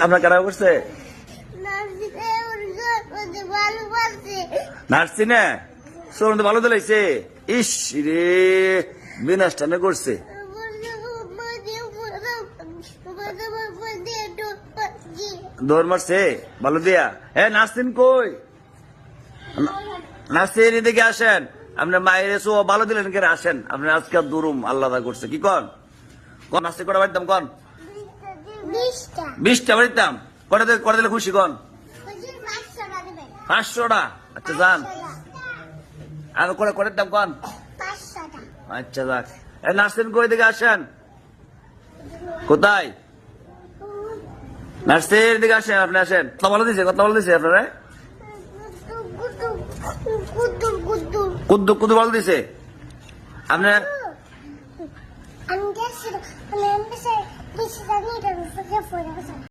আপনার কারা করছে নার্সিনে শোন তো ভালো দিলাইছে। ইস রে বিনাশ টানে করছে। দৌড় মারছে ভালো দিয়া। হ্যাঁ নার্সিন কই? নার্সিন এদিকে আসেন। আপনার মায়ের এসো ভালো দিলেন কে? আসেন আপনার আজকে দুরুম আল্লাহ করছে। কি কন কন নার্সিন কটা বাড়িতাম কন? 20টা বাড়িতাম। কটা দিলে খুশি কন? 500টা। আচ্ছা যান আর করে দাম কন? আচ্ছা যাক। নার্সিন কই দিকে আসেন। কোথায় নার্সিন দিকে আসেন? আপনি আসেন। কথা বলে দিছে আপনারা? কুদ্দু কুদ্দু বলে দিছে আপনার? আমি